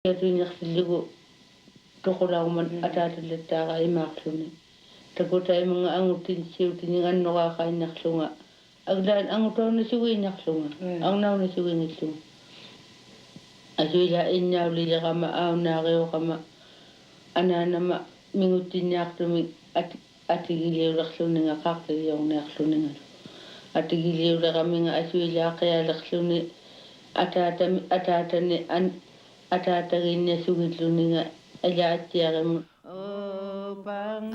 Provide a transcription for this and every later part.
Yatunyartilligu toqolauman ataatillettaaqa imaaqluni takutai mga angutin siutiningannoqa qainnarlunga aglaan angutauna siwiinnarlunga angnauna siwiingillunga asuila innauliliqama aunaaqiuqama anaanama minguttinniartumi atigiliulerluninga qaartiliorniarluninga atigiliuleqaminga asuilaaqialerluni ataatani À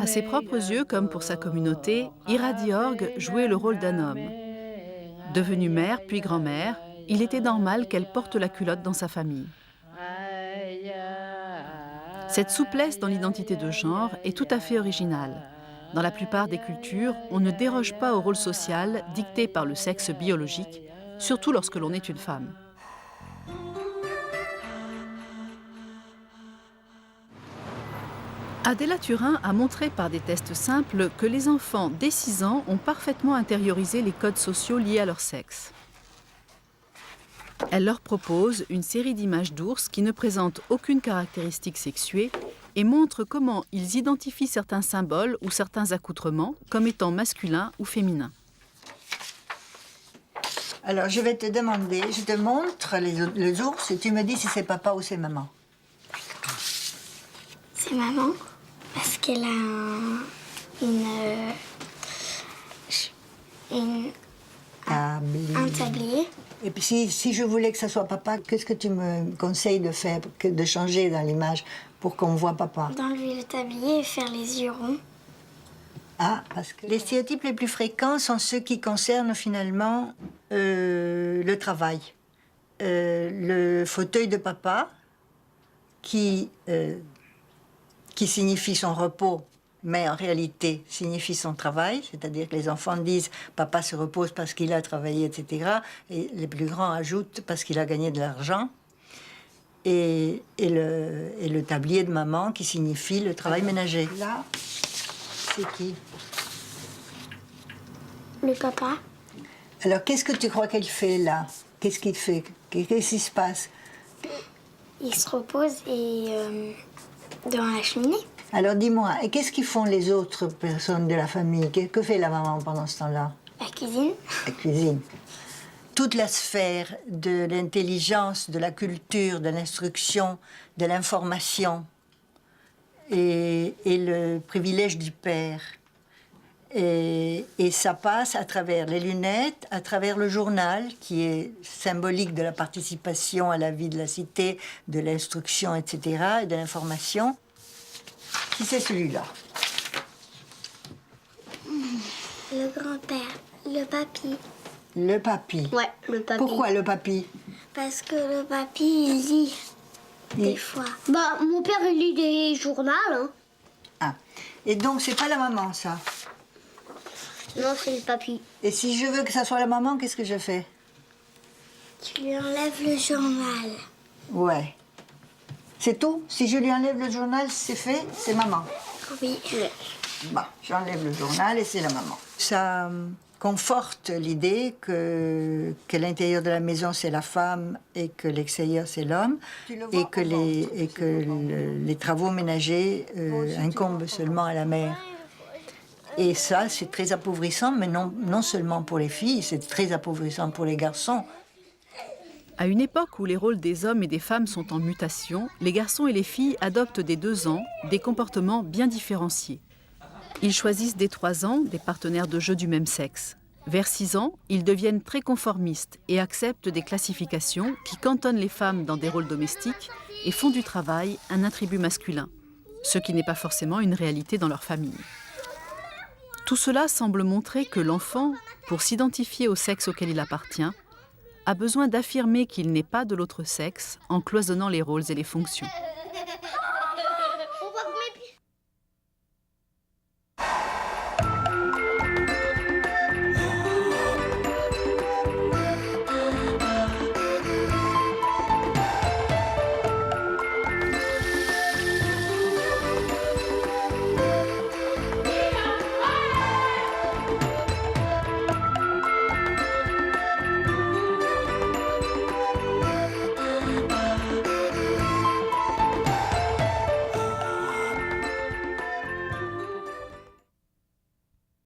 ses propres yeux, comme pour sa communauté, Ira Diorg jouait le rôle d'un homme. Devenue mère puis grand-mère, il était normal qu'elle porte la culotte dans sa famille. Cette souplesse dans l'identité de genre est tout à fait originale. Dans la plupart des cultures, on ne déroge pas au rôle social dicté par le sexe biologique, surtout lorsque l'on est une femme. Adela Turin a montré par des tests simples que les enfants dès 6 ans ont parfaitement intériorisé les codes sociaux liés à leur sexe. Elle leur propose une série d'images d'ours qui ne présentent aucune caractéristique sexuée et montrent comment ils identifient certains symboles ou certains accoutrements comme étant masculins ou féminins. Alors je vais te demander, je te montre les ours et tu me dis si c'est papa ou c'est maman. C'est maman. Parce qu'elle a un tablier. Et puis si je voulais que ça soit papa, qu'est-ce que tu me conseilles de faire, de changer dans l'image pour qu'on voit papa? D'enlever le tablier et faire les yeux ronds. Ah, parce que les stéréotypes les plus fréquents sont ceux qui concernent finalement le travail. Le fauteuil de papa qui signifie son repos, mais en réalité signifie son travail, c'est-à-dire que les enfants disent « papa se repose parce qu'il a travaillé, etc. » et les plus grands ajoutent « parce qu'il a gagné de l'argent ». Et le tablier de maman qui signifie le travail ménager. Là, c'est qui? Le papa. Alors, qu'est-ce que tu crois qu'elle fait là? Qu'est-ce qu'il fait? Qu'est-ce qui se passe? Il se repose et... devant la cheminée. Alors dis-moi, et qu'est-ce qu'ils font les autres personnes de la famille? Que fait la maman pendant ce temps-là? La cuisine. La cuisine. Toute la sphère de l'intelligence, de la culture, de l'instruction, de l'information et le privilège du père. Et ça passe à travers les lunettes, à travers le journal, qui est symbolique de la participation à la vie de la cité, de l'instruction, etc., et de l'information. Qui c'est celui-là? Le grand-père, le papy. Le papy. Ouais, le papy. Pourquoi le papy? Parce que le papy, il lit des fois. Bah, mon père, il lit des journaux, hein. Ah. Et donc, c'est pas la maman, ça? Non, c'est le papy. Et si je veux que ça soit la maman, qu'est-ce que je fais? Tu lui enlèves le journal. Ouais. C'est tout? Si je lui enlève le journal, c'est fait, c'est maman? Oui. Bon, j'enlève le journal et c'est la maman. Ça conforte l'idée que l'intérieur de la maison, c'est la femme et que l'extérieur, c'est l'homme, et que les travaux ménagers incombent seulement à la mère. Et ça, c'est très appauvrissant, mais non seulement pour les filles, c'est très appauvrissant pour les garçons. À une époque où les rôles des hommes et des femmes sont en mutation, les garçons et les filles adoptent dès 2 ans des comportements bien différenciés. Ils choisissent dès 3 ans des partenaires de jeu du même sexe. Vers 6 ans, ils deviennent très conformistes et acceptent des classifications qui cantonnent les femmes dans des rôles domestiques et font du travail un attribut masculin, ce qui n'est pas forcément une réalité dans leur famille. Tout cela semble montrer que l'enfant, pour s'identifier au sexe auquel il appartient, a besoin d'affirmer qu'il n'est pas de l'autre sexe en cloisonnant les rôles et les fonctions.